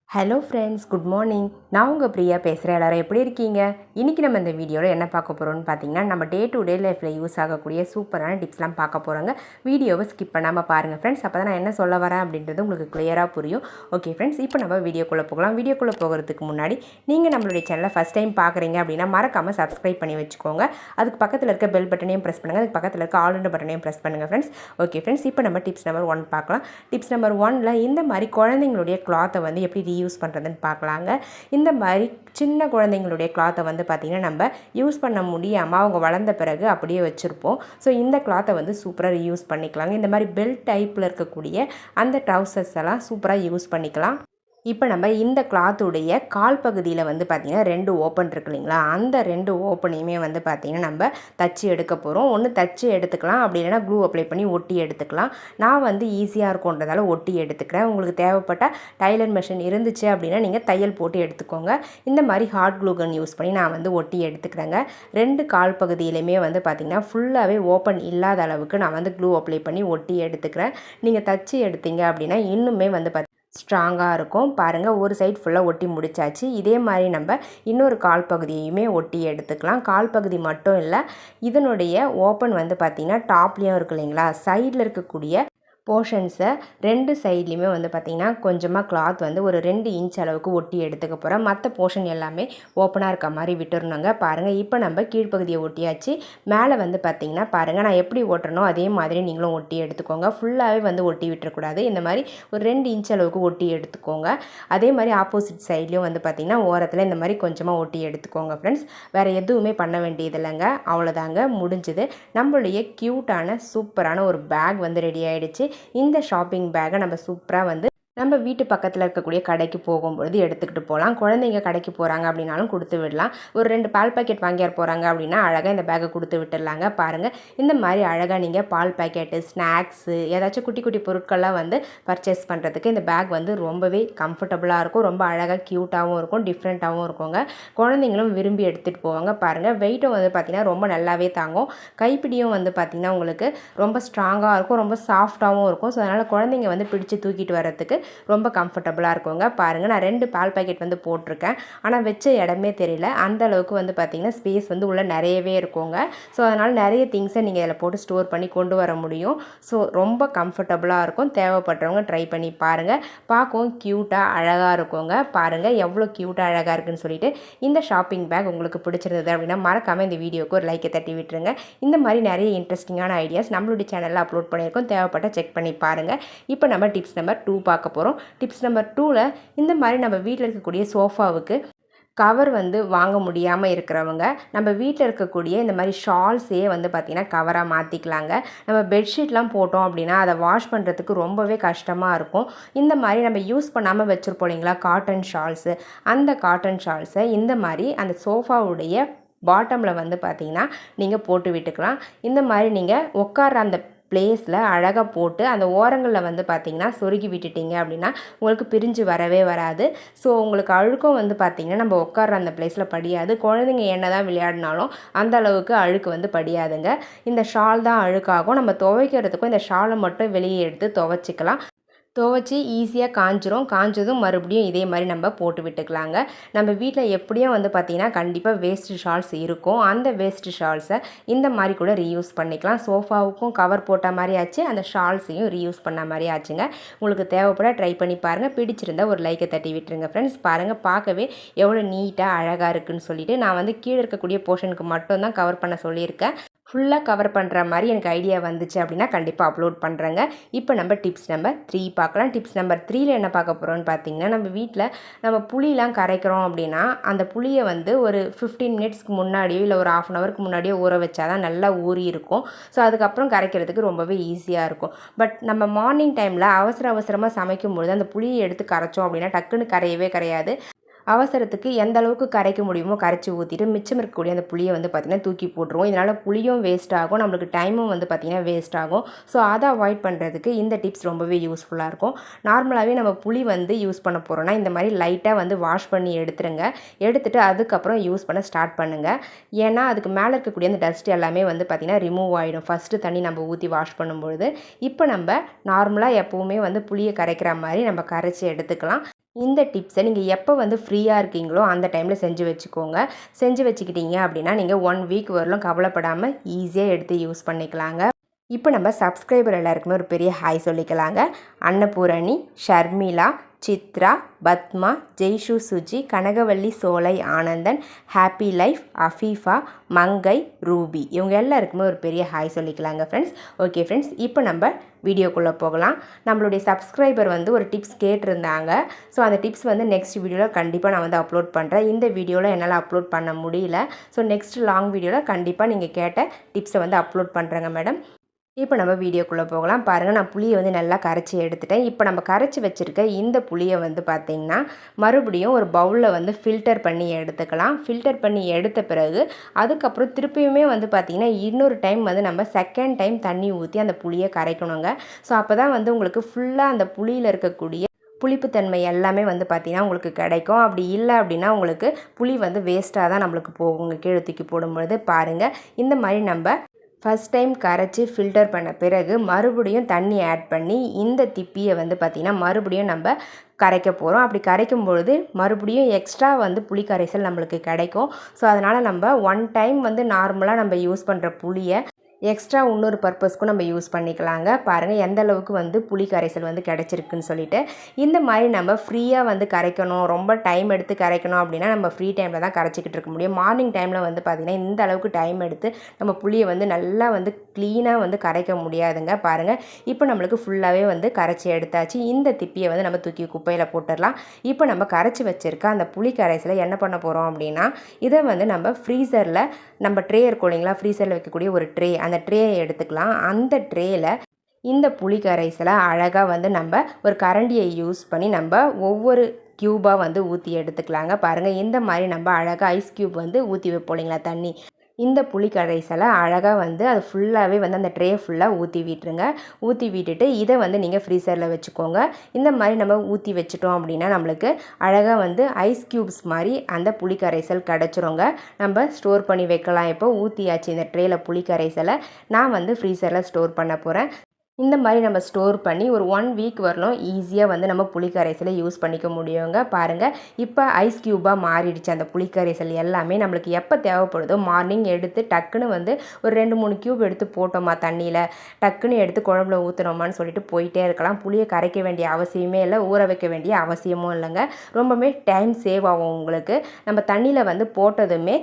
Hello friends, good morning. நான் உங்கள் பிரியா பேசுகிறேன். எல்லோரும் எப்படி இருக்கீங்க? இன்றைக்கி நம்ம இந்த வீடியோவில் என்ன பார்க்க போகிறோம்னு பார்த்தீங்கன்னா, நம்ம டே டு டே லைஃப்பில் யூஸ் ஆகக்கூடிய சூப்பரான டிப்ஸ்லாம் பார்க்க போகிறோங்க. வீடியோவை ஸ்கிப் பண்ணாமல் பாருங்கள் ஃப்ரெண்ட்ஸ். அப்போ தான் நான் என்ன சொல்ல வரேன் அப்படின்றது உங்களுக்கு கிளியராக புரியும். ஓகே ஃப்ரெண்ட்ஸ், இப்போ நம்ம வீடியோக்குள்ளே போகலாம். வீடியோக்குள்ளே போகிறதுக்கு முன்னாடி நீங்கள் நம்மளுடைய சேனலை ஃபஸ்ட் டைம் பார்க்குறீங்க அப்படின்னா மறக்காமல் சப்ஸ்கிரைப் பண்ணி வச்சுக்கோங்க. அதுக்கு பக்கத்தில் இருக்க பெல் பட்டனையும் ப்ரெஸ் பண்ணுங்கள். அதுக்கு பக்கத்தில் இருக்க ஆல் பட்டனையும் ப்ரெஸ் பண்ணுங்கள் ஃப்ரெண்ட்ஸ். ஓகே ஃப்ரெண்ட்ஸ், இப்போ நம்ம டிப்ஸ் நம்பர் 1 பார்க்கலாம். டிப்ஸ் நம்பர் 1ல் இந்த மாதிரி குழந்தைங்களுடைய கிளாத்தை வந்து எப்படி ரீயூஸ் பண்ணுறதுன்னு பார்க்கலாங்க. இந்த மாதிரி சின்ன குழந்தைங்களுடைய கிளாத்தை வந்து பார்த்திங்கன்னா நம்ம யூஸ் பண்ண முடியாமல் அவங்க வளர்ந்த பிறகு அப்படியே வச்சுருப்போம். ஸோ இந்த கிளாத்தை வந்து சூப்பராக யூஸ் பண்ணிக்கலாங்க. இந்த மாதிரி பெல்ட் டைப்பில் இருக்கக்கூடிய அந்த ட்ரவுசர்ஸ் எல்லாம் சூப்பராக யூஸ் பண்ணிக்கலாம். இப்போ நம்ம இந்த கிளாத்துடைய கால் பகுதியில் வந்து பார்த்திங்கன்னா 2 ஓப்பன் இருக்கு இல்லைங்களா, அந்த 2 ஓப்பனையுமே வந்து பார்த்திங்கன்னா நம்ம தச்சு எடுக்க போகிறோம். ஒன்று தச்சு எடுத்துக்கலாம், அப்படி இல்லைனா க்ளூ அப்ளை பண்ணி ஒட்டி எடுத்துக்கலாம். நான் வந்து ஈஸியாக இருக்கும்ன்றதால ஒட்டி எடுத்துக்கிறேன். உங்களுக்கு தேவைப்பட்ட டைலர் மிஷின் இருந்துச்சு அப்படின்னா நீங்கள் தையல் போட்டு எடுத்துக்கோங்க. இந்த மாதிரி ஹாட் க்ளூ கன் யூஸ் பண்ணி நான் வந்து ஒட்டி எடுத்துக்கிறேங்க. 2 கால் பகுதியிலையுமே வந்து பார்த்திங்கன்னா ஃபுல்லாகவே ஓப்பன் இல்லாத அளவுக்கு நான் வந்து க்ளூ அப்ளை பண்ணி ஒட்டி எடுத்துக்கிறேன். நீங்கள் தச்சு எடுத்தீங்க அப்படின்னா இன்னுமே வந்து ஸ்ட்ராங்காக இருக்கும். பாருங்கள், ஒரு சைடு ஃபுல்லாக ஒட்டி முடிச்சாச்சு. இதே மாதிரி நம்ம இன்னொரு கால் பகுதியையுமே ஒட்டி எடுத்துக்கலாம். கால் பகுதி மட்டும் இல்லை, இதனுடைய ஓப்பன் வந்து பார்த்திங்கன்னா டாப்லேயும் இருக்கு இல்லைங்களா, சைடில் இருக்கக்கூடிய போர்ஷன்ஸை 2 சைட்லேயுமே வந்து பார்த்திங்கன்னா கொஞ்சமாக கிளாத் வந்து ஒரு 2 இன்ச் அளவுக்கு ஒட்டி எடுத்துக்க போகிறேன். மற்ற போர்ஷன் எல்லாமே ஓப்பனாக இருக்க மாதிரி விட்டுருணுங்க. பாருங்கள், இப்போ நம்ம கீழ்ப்பகுதியை ஒட்டியாச்சு. மேலே வந்து பார்த்திங்கன்னா பாருங்கள், நான் எப்படி ஒட்டுறனோ அதே மாதிரி நீங்களும் ஒட்டி எடுத்துக்கோங்க. ஃபுல்லாகவே வந்து ஒட்டி விட்டுறக்கூடாது. இந்த மாதிரி ஒரு 2 இன்ச் அளவுக்கு ஒட்டி எடுத்துக்கோங்க. அதே மாதிரி ஆப்போசிட் சைட்லேயும் வந்து பார்த்திங்கன்னா ஓரத்தில் இந்த மாதிரி கொஞ்சமாக ஒட்டி எடுத்துக்கோங்க ஃப்ரெண்ட்ஸ். வேறு எதுவுமே பண்ண வேண்டியது இல்லைங்க. அவ்வளோதாங்க, முடிஞ்சுது. நம்மளுடைய க்யூட்டான சூப்பரான ஒரு பேக் வந்து ரெடி ஆகிடுச்சு. இந்த ஷாப்பிங் பேக்கை நம்ம சூப்பராக வந்து நம்ம வீட்டு பக்கத்தில் இருக்கக்கூடிய கடைக்கு போகும்பொழுது எடுத்துக்கிட்டு போகலாம். குழந்தைங்க கடைக்கு போகிறாங்க அப்படின்னாலும் கொடுத்து விடலாம். ஒரு 2 பால் பாக்கெட் வாங்கியார் போகிறாங்க அப்படின்னா அழகாக இந்த பேக்கை கொடுத்து விட்டுடலாங்க. பாருங்கள், இந்த மாதிரி அழகாக நீங்கள் பால் பாக்கெட்டு, ஸ்நாக்ஸு, ஏதாச்சும் குட்டி குட்டி பொருட்கள்லாம் வந்து பர்ச்சேஸ் பண்ணுறதுக்கு இந்த பேக் வந்து ரொம்பவே கம்ஃபர்டபுளாக இருக்கும். ரொம்ப அழகாக க்யூட்டாகவும் இருக்கும், டிஃப்ரெண்ட்டாகவும் இருக்குங்க. குழந்தைங்களும் விரும்பி எடுத்துகிட்டு போவாங்க. பாருங்கள், வெயிட்டும் வந்து பார்த்திங்கன்னா ரொம்ப நல்லாவே தாங்கும். கைப்பிடியும் வந்து பார்த்திங்கன்னா உங்களுக்கு ரொம்ப ஸ்ட்ராங்காக இருக்கும், ரொம்ப சாஃப்டாகவும் இருக்கும். ஸோ அதனால் குழந்தைங்க வந்து பிடிச்சி தூக்கிட்டு வரதுக்கு ரொம்ப கம்ஃபர்டபுளாக இருக்குங்க. பாருங்கள், நான் 2 பால் பாக்கெட் வந்து போட்டிருக்கேன். ஆனால் வச்ச இடமே தெரியல. அந்த அளவுக்கு வந்து பார்த்திங்கன்னா ஸ்பேஸ் வந்து உள்ளே நிறையவே இருக்குங்க. ஸோ அதனால் நிறைய திங்ஸை நீங்கள் இதில் போட்டு ஸ்டோர் பண்ணி கொண்டு வர முடியும். ஸோ ரொம்ப கம்ஃபர்டபுளாக இருக்கும். தேவைப்படுறவங்க ட்ரை பண்ணி பாருங்கள். பார்க்கவும் க்யூட்டாக அழகாக இருக்குங்க. பாருங்கள் எவ்வளோ க்யூட்டாக அழகாக இருக்குன்னு சொல்லிட்டு. இந்த ஷாப்பிங் பேக் உங்களுக்கு பிடிச்சிருந்தது அப்படின்னா மறக்காமல் இந்த வீடியோக்கு ஒரு லைக்கை தட்டி விட்டுருங்க. இந்த மாதிரி நிறைய இன்ட்ரெஸ்டிங்கான ஐடியாஸ் நம்மளுடைய சேனலில் அப்லோட் பண்ணியிருக்கோம். தேவைப்பட்ட செக் பண்ணி பாருங்கள். இப்போ நம்ம டிப்ஸ் நம்பர் 2 பார்க்க போகிறோம். டிப்ஸ் நம்பர் 2ல் இந்த மாதிரி நம்ம வீட்டில் இருக்கக்கூடிய சோஃபாவுக்கு கவர் வந்து வாங்க முடியாமல் இருக்கிறவங்க நம்ம வீட்டில் இருக்கக்கூடிய இந்த மாதிரி ஷால்ஸே வந்து பார்த்திங்கன்னா கவராக மாற்றிக்கலாங்க. நம்ம பெட்ஷீட்லாம் போட்டோம் அப்படின்னா அதை வாஷ் பண்ணுறதுக்கு ரொம்பவே கஷ்டமாக இருக்கும். இந்த மாதிரி நம்ம யூஸ் பண்ணாமல் வச்சுருப்போம் இல்லைங்களா காட்டன் ஷால்ஸு, அந்த காட்டன் ஷால்ஸை இந்த மாதிரி அந்த சோஃபாவுடைய பாட்டமில் வந்து பார்த்திங்கன்னா நீங்கள் போட்டு விட்டுக்கலாம். இந்த மாதிரி நீங்கள் உட்கார்ற அந்த பிளேஸில் அழகாக போட்டு அந்த ஓரங்களில் வந்து பார்த்திங்கன்னா சொருகி விட்டுட்டிங்க அப்படின்னா உங்களுக்கு பிரிஞ்சு வரவே வராது. ஸோ உங்களுக்கு அழுக்கும் வந்து பார்த்திங்கன்னா நம்ம உட்கார்ற அந்த பிளேஸில் படியாது. குழந்தைங்க என்ன தான் விளையாடினாலும் அந்த அளவுக்கு அழுக்கு வந்து படியாதுங்க. இந்த ஷால் தான் அழுக்காகும். நம்ம துவைக்கிறதுக்கும் இந்த ஷாலை மட்டும் வெளியே எடுத்து துவைச்சிக்கலாம். துவைச்சி ஈஸியாக காஞ்சிரும். காஞ்சதும் மறுபடியும் இதே மாதிரி நம்ம போட்டு விட்டுக்கலாங்க. நம்ம வீட்டில் எப்படியும் வந்து பார்த்திங்கன்னா கண்டிப்பாக வேஸ்ட்டு ஷால்ஸ் இருக்கும். அந்த வேஸ்ட்டு ஷால்ஸை இந்த மாதிரி கூட ரீயூஸ் பண்ணிக்கலாம். சோஃபாவுக்கும் கவர் போட்ட மாதிரி ஆச்சு, அந்த ஷால்ஸையும் ரீயூஸ் பண்ண மாதிரி ஆச்சுங்க. உங்களுக்கு தேவைப்பட ட்ரை பண்ணி பாருங்கள். பிடிச்சிருந்தால் ஒரு லைக்கை தட்டி விட்டுருங்க ஃப்ரெண்ட்ஸ். பாருங்கள், பார்க்கவே எவ்வளோ நீட்டாக அழகாக இருக்குதுன்னு சொல்லிட்டு நான் வந்து கீழே இருக்கக்கூடிய போர்ஷனுக்கு மட்டும்தான் கவர் பண்ண சொல்லியிருக்கேன். ஃபுல்லாக கவர் பண்ணுற மாதிரி எனக்கு ஐடியா வந்துச்சு அப்படின்னா கண்டிப்பாக அப்லோட் பண்ணுறேங்க. இப்போ நம்ம டிப்ஸ் நம்பர் 3 பார்க்கலாம். டிப்ஸ் நம்பர் 3ல் என்ன பார்க்க போகிறோம்னு பார்த்தீங்கன்னா, நம்ம வீட்டில் நம்ம புளியெலாம் கரைக்கிறோம் அப்படின்னா அந்த புளியை வந்து ஒரு 15 மினிட்ஸ்க்கு முன்னாடியோ இல்லை ஒரு 1/2 ஹவருக்கு முன்னாடியோ ஊற வச்சா தான் நல்லா ஊறி இருக்கும். ஸோ அதுக்கப்புறம் கரைக்கிறதுக்கு ரொம்பவே ஈஸியாக இருக்கும். பட் நம்ம மார்னிங் டைமில் அவசரமாக சமைக்கும்பொழுது அந்த புளியை எடுத்து கரைச்சோம் அப்படின்னா டக்குன்னு கரையவே கரையாது. அவசரத்துக்கு எந்த அளவுக்கு கரைக்க முடியுமோ கரைச்சி ஊற்றிட்டு மிச்சம் இருக்கக்கூடிய அந்த புளியை வந்து பார்த்திங்கன்னா தூக்கி போட்டுருவோம். இதனால் புளியும் வேஸ்ட் ஆகும், நம்மளுக்கு டைமும் வந்து பார்த்திங்கன்னா வேஸ்ட் ஆகும். ஸோ அதை அவாய்ட் பண்ணுறதுக்கு இந்த டிப்ஸ் ரொம்பவே யூஸ்ஃபுல்லாக இருக்கும். நார்மலாகவே நம்ம புளி வந்து யூஸ் பண்ண போகிறோன்னா இந்த மாதிரி லைட்டாக வந்து வாஷ் பண்ணி எடுத்துட்டு அதுக்கப்புறம் யூஸ் பண்ண ஸ்டார்ட் பண்ணுங்கள். ஏன்னா அதுக்கு மேலே இருக்கக்கூடிய அந்த டஸ்ட் எல்லாமே வந்து பார்த்திங்கன்னா ரிமூவ் ஆகிடும் ஃபஸ்ட்டு தண்ணி நம்ம ஊற்றி வாஷ் பண்ணும்பொழுது. இப்போ நம்ம நார்மலாக எப்போவுமே வந்து புளியை கரைக்கிற மாதிரி நம்ம கரைச்சி எடுத்துக்கலாம். இந்த டிப்ஸை நீங்கள் எப்போ வந்து ஃப்ரீயாக இருக்கீங்களோ அந்த டைமில் செஞ்சு வச்சுக்கோங்க. செஞ்சு வச்சுக்கிட்டீங்க அப்படின்னா நீங்கள் 1 வீக் வரலும் கவலைப்படாமல் ஈஸியாக எடுத்து யூஸ் பண்ணிக்கலாங்க. இப்போ நம்ம சப்ஸ்கிரைபர் எல்லாருக்குமே ஒரு பெரிய ஹாய் சொல்லிக்கலாங்க. அன்னபூரணி, ஷர்மிளா, சித்ரா, பத்மா, ஜெய்ஷு சுஜி, கனகவல்லி சோலை ஆனந்தன், ஹாப்பி லைஃப், அஃபீஃபா, மங்கை, ரூபி இவங்க எல்லாருக்குமே ஒரு பெரிய ஹாய் சொல்லிக்கலாங்க ஃப்ரெண்ட்ஸ். ஓகே ஃப்ரெண்ட்ஸ், இப்போ நம்ம வீடியோக்குள்ளே போகலாம். நம்மளுடைய சப்ஸ்கிரைபர் வந்து ஒரு டிப்ஸ் கேட்டிருந்தாங்க. ஸோ அந்த டிப்ஸ் வந்து நெக்ஸ்ட் வீடியோவில் கண்டிப்பாக நான் வந்து அப்லோட் பண்ணுறேன். இந்த வீடியோவில் என்னால் அப்லோட் பண்ண முடியல. ஸோ நெக்ஸ்ட் லாங் வீடியோவில் கண்டிப்பாக நீங்கள் கேட்ட டிப்ஸை வந்து அப்லோட் பண்ணுறேங்க மேடம். இப்போ நம்ம வீடியோக்குள்ளே போகலாம். பாருங்கள், நான் புளியை வந்து நல்லா கரைச்சி எடுத்துட்டேன். இப்போ நம்ம கரைச்சி வச்சுருக்க இந்த புளியை வந்து பார்த்திங்கன்னா மறுபடியும் ஒரு பவுலில் வந்து ஃபில்டர் பண்ணி எடுத்துக்கலாம். ஃபில்டர் பண்ணி எடுத்த பிறகு அதுக்கப்புறம் திருப்பியுமே வந்து பார்த்திங்கன்னா இன்னொரு டைம் வந்து நம்ம செகண்ட் டைம் தண்ணி ஊற்றி அந்த புளியை கரைக்கணுங்க. ஸோ அப்போ தான் வந்து உங்களுக்கு ஃபுல்லாக அந்த புளியில் இருக்கக்கூடிய புளிப்புத்தன்மை எல்லாமே வந்து பார்த்திங்கன்னா உங்களுக்கு கிடைக்கும். அப்படி இல்லை அப்படின்னா உங்களுக்கு புளி வந்து வேஸ்ட்டாக தான் நம்மளுக்கு போகுங்க கீழே தூக்கி போடும்பொழுது. பாருங்கள், இந்த மாதிரி நம்ம ஃபஸ்ட் டைம் கரைச்சி ஃபில்டர் பண்ண பிறகு மறுபடியும் தண்ணி ஆட் பண்ணி இந்த திப்பியை வந்து பார்த்திங்கன்னா மறுபடியும் நம்ம கரைக்க போகிறோம். அப்படி கரைக்கும் பொழுது மறுபடியும் எக்ஸ்ட்ரா வந்து புளி கரைசல் நம்மளுக்கு கிடைக்கும். ஸோ அதனால் நம்ம 1 டைம் வந்து நார்மலாக நம்ம யூஸ் பண்ணுற புளியை எக்ஸ்ட்ரா இன்னொரு பர்பஸ்க்கும் நம்ம யூஸ் பண்ணிக்கலாங்க. பாருங்கள் எந்த அளவுக்கு வந்து புளி கரைசல் வந்து கிடச்சிருக்குன்னு சொல்லிட்டு. இந்த மாதிரி நம்ம ஃப்ரீயாக வந்து கரைக்கணும், ரொம்ப டைம் எடுத்து கரைக்கணும் அப்படின்னா நம்ம ஃப்ரீ டைமில் தான் கரைச்சிக்கிட்டு இருக்க முடியும். மார்னிங் டைமில் வந்து பார்த்திங்கன்னா இந்த அளவுக்கு டைம் எடுத்து நம்ம புளியை வந்து நல்லா வந்து க்ளீனாக வந்து கரைக்க முடியாதுங்க. பாருங்கள், இப்போ நம்மளுக்கு ஃபுல்லாகவே வந்து கரைச்சி எடுத்தாச்சு. இந்த திப்பியை வந்து நம்ம தூக்கி குப்பையில் போட்டுடலாம். இப்போ நம்ம கரைச்சி வச்சுருக்க அந்த புளி கரைசலை என்ன பண்ண போகிறோம் அப்படின்னா இதை வந்து நம்ம ஃப்ரீசரில் நம்ம ட்ரே இருக்கும் இல்லைங்களா, ஃப்ரீசரில் வைக்கக்கூடிய ஒரு ட்ரே, அந்த ட்ரேயை எடுத்துக்கலாம். அந்த ட்ரேயில் இந்த புளி கரைசலை அழகாக வந்து நம்ம ஒரு கரண்டியை யூஸ் பண்ணி நம்ம ஒவ்வொரு க்யூபாக வந்து ஊற்றி எடுத்துக்கலாங்க. பாருங்கள், இந்த மாதிரி நம்ம அழகாக ஐஸ் க்யூப் வந்து ஊற்றி வைப்போம் இல்லைங்களா தண்ணி, இந்த புளி கரைசலை அழகாக வந்து அது ஃபுல்லாகவே வந்து அந்த ட்ரே ஃபுல்லாக ஊற்றி விட்டுருங்க. ஊற்றி விட்டுட்டு இதை வந்து நீங்கள் ஃப்ரீசரில் வச்சுக்கோங்க. இந்த மாதிரி நம்ம ஊற்றி வச்சுட்டோம் அப்படின்னா நம்மளுக்கு அழகாக வந்து ஐஸ் க்யூப்ஸ் மாதிரி அந்த புளி கரைசல் கிடச்சிருங்க. நம்ம ஸ்டோர் பண்ணி வைக்கலாம். இப்போ ஊற்றியாச்சு இந்த ட்ரேயில் புளி கரைசலை நான் வந்து ஃப்ரீசரில் ஸ்டோர் பண்ண போகிறேன். இந்த மாதிரி நம்ம ஸ்டோர் பண்ணி ஒரு 1 வீக் வரலும் ஈஸியாக வந்து நம்ம புளிக்கரைசலை யூஸ் பண்ணிக்க முடியுங்க. பாருங்கள், இப்போ ஐஸ் க்யூபாக மாறிடுச்சு அந்த புளிக்கரைசல் எல்லாமே. நம்மளுக்கு எப்போ தேவைப்படுதோ மார்னிங் எடுத்து டக்குன்னு வந்து ஒரு 2-3 க்யூப் எடுத்து போட்டோமா தண்ணியில், டக்குன்னு எடுத்து குழம்புல ஊற்றுனோமான்னு சொல்லிட்டு போயிட்டே இருக்கலாம். புளியை கரைக்க வேண்டிய அவசியமே இல்லை, ஊற வைக்க வேண்டிய அவசியமும் இல்லைங்க. ரொம்பவே டைம் சேவ் ஆகும் உங்களுக்கு. நம்ம தண்ணியில் வந்து போட்டதுமே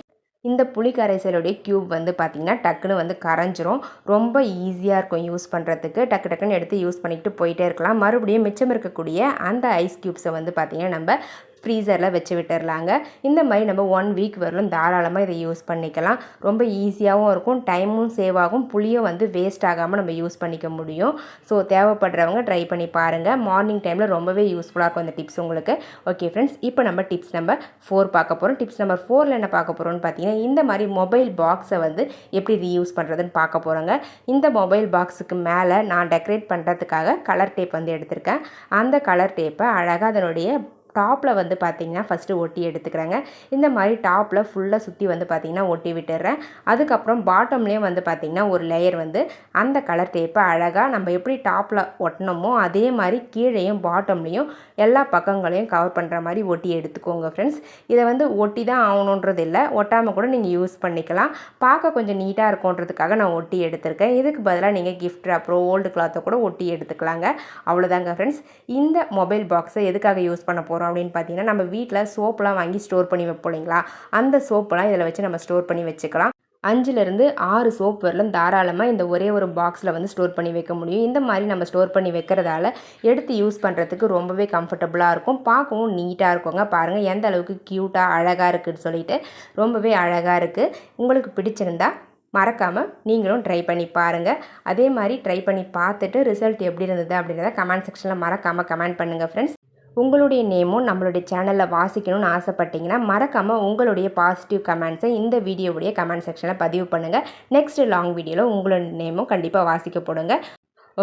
இந்த புளி கரைசலுடைய க்யூப் வந்து பார்த்திங்கன்னா டக்குன்னு வந்து கரைஞ்சிரும். ரொம்ப ஈஸியாக இருக்கும் யூஸ் பண்ணுறதுக்கு. டக்கு டக்குன்னு எடுத்து யூஸ் பண்ணிக்கிட்டு போயிட்டே இருக்கலாம். மறுபடியும் மிச்சம் இருக்கக்கூடிய அந்த ஐஸ் க்யூப்ஸை வந்து பார்த்திங்கன்னா நம்ம ஃப்ரீசரில் வச்சு விட்டுடலாங்க. இந்த மாதிரி நம்ம 1 வீக் வரலும் தாராளமாக இதை யூஸ் பண்ணிக்கலாம். ரொம்ப ஈஸியாகவும் இருக்கும், டைமும் சேவ் ஆகும், புளியும் வந்து வேஸ்ட் ஆகாமல் நம்ம யூஸ் பண்ணிக்க முடியும். ஸோ தேவைப்படுறவங்க ட்ரை பண்ணி பாருங்கள். மார்னிங் டைமில் ரொம்பவே யூஸ்ஃபுல்லாக இருக்கும் இந்த டிப்ஸ் உங்களுக்கு. ஓகே ஃப்ரெண்ட்ஸ், இப்போ நம்ம டிப்ஸ் நம்பர் 4 பார்க்க போகிறோம். டிப்ஸ் நம்பர் 4ல் என்ன பார்க்க போகிறோம்னு பார்த்தீங்கன்னா இந்த மாதிரி மொபைல் பாக்ஸை வந்து எப்படி ரீயூஸ் பண்ணுறதுன்னு பார்க்க போகிறோங்க. இந்த மொபைல் பாக்ஸுக்கு மேலே நான் டெக்கரேட் பண்ணுறதுக்காக கலர் டேப் வந்து எடுத்திருக்கேன். அந்த கலர் டேப்பை அழகாக அதனுடைய டாப்பில் வந்து பார்த்திங்கன்னா ஃபஸ்ட்டு ஒட்டி எடுத்துக்கிறேங்க. இந்த மாதிரி டாப்பில் ஃபுல்லாக சுற்றி வந்து பார்த்திங்கன்னா ஒட்டி விட்டுடுறேன். அதுக்கப்புறம் பாட்டம்லேயும் வந்து பார்த்திங்கன்னா ஒரு லேயர் வந்து அந்த கலர் டேப்பை அழகாக நம்ம எப்படி டாப்பில் ஒட்டினோமோ அதே மாதிரி கீழேயும் பாட்டம்லேயும் எல்லா பக்கங்களையும் கவர் பண்ணுற மாதிரி ஒட்டி எடுத்துக்கோங்க ஃப்ரெண்ட்ஸ். இதை வந்து ஒட்டி தான் ஆகணுன்றது இல்லை, ஒட்டாமல் கூட நீங்கள் யூஸ் பண்ணிக்கலாம். பார்க்க கொஞ்சம் நீட்டாக இருக்கும்ன்றதுக்காக நான் ஒட்டி எடுத்திருக்கேன். இதுக்கு பதிலாக நீங்கள் கிஃப்ட் அப்புறம் ஓல்டு கிளாத்தை கூட ஒட்டி எடுத்துக்கலாங்க. அவ்வளோதாங்க ஃப்ரெண்ட்ஸ். இந்த மொபைல் பாக்ஸை எதுக்காக யூஸ் பண்ண போகிறோம் அப்படின்னு பார்த்தீங்கன்னா நம்ம வீட்டில் சோப்பெலாம் வாங்கி ஸ்டோர் பண்ணி வைப்போம் இல்லைங்களா, அந்த சோப்பெல்லாம் இதில் வச்சு நம்ம ஸ்டோர் பண்ணி வச்சுக்கலாம். 5லேருந்து 6 சோப் வரலும் தாராளமாக இந்த ஒரே ஒரு பாக்ஸில் வந்து ஸ்டோர் பண்ணி வைக்க முடியும். இந்த மாதிரி நம்ம ஸ்டோர் பண்ணி வைக்கிறதால எடுத்து யூஸ் பண்ணுறதுக்கு ரொம்பவே கம்ஃபர்டபுளாக இருக்கும், பார்க்கவும் நீட்டாக இருக்குங்க. பாருங்கள் எந்த அளவுக்கு க்யூட்டாக அழகாக இருக்குதுன்னு சொல்லிட்டு, ரொம்பவே அழகாக இருக்குது. உங்களுக்கு பிடிச்சிருந்தா மறக்காமல் நீங்களும் ட்ரை பண்ணி பாருங்கள். அதே மாதிரி ட்ரை பண்ணி பார்த்துட்டு ரிசல்ட் எப்படி இருந்தது அப்படின்றத கமெண்ட் செக்ஷனில் மறக்காமல் கமெண்ட் பண்ணுங்கள் ஃப்ரெண்ட்ஸ். உங்களுடைய நேமும் நம்மளுடைய சேனலில் வாசிக்கணும்னு ஆசைப்பட்டீங்கன்னா மறக்காமல் உங்களுடைய பாசிட்டிவ் கமெண்ட்ஸை இந்த வீடியோவுடைய கமெண்ட் செக்ஷனில் பதிவு பண்ணுங்கள். நெக்ஸ்ட் லாங் வீடியோவில் உங்களோட நேமும் கண்டிப்பாக வாசிக்கப்படுங்க.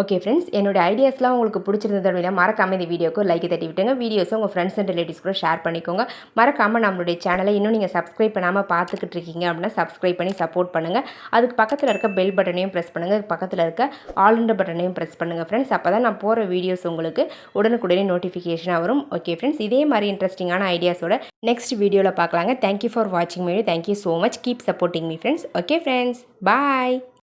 ஓகே ஃப்ரெண்ட்ஸ், என்னோட ஐடியாஸ்லாம் உங்களுக்கு பிடிச்சிருந்தது அப்படின்னா மறக்காமல் இந்த வீடியோக்கு லைக் தட்டி விட்டுங்க. வீடியோஸை உங்கள் ஃப்ரெண்ட்ஸ் அண்ட் ரிலேட்டிவ்ஸ் கூட ஷேர் பண்ணிக்கோங்க. மறக்காமல் நம்மளுடைய சேனலை இன்னும் நீங்கள் சப்ஸ்கிரைப் பண்ணாமல் பார்த்துக்கிட்டு இருக்கீங்க அப்படின்னா சப்ஸ்கிரைப் பண்ணி சப்போர்ட் பண்ணுங்கள். அதுக்கு பக்கத்தில் இருக்க பெல் பட்டனையும் ப்ரெஸ் பண்ணுங்கள். பக்கத்தில் இருக்க ஆல்ன்ற பட்டனையும் ப்ரெஸ் பண்ணுங்கள் ஃப்ரெண்ட்ஸ். அப்போ தான் நான் போகிற வீடியோஸ் உங்களுக்கு உடனுக்குடனே நோட்டிஃபிகேஷனாக வரும். ஓகே ஃப்ரெண்ட்ஸ், இதே மாதிரி இன்ட்ரெஸ்டிங்கான ஐடியாஸோட நெக்ஸ்ட் வீடியோவில் பார்க்கலாங்க. தேங்க்யூ ஃபார் வாட்சிங் me. Thank you so much. Keep supporting me friends. Okay friends, பாய்.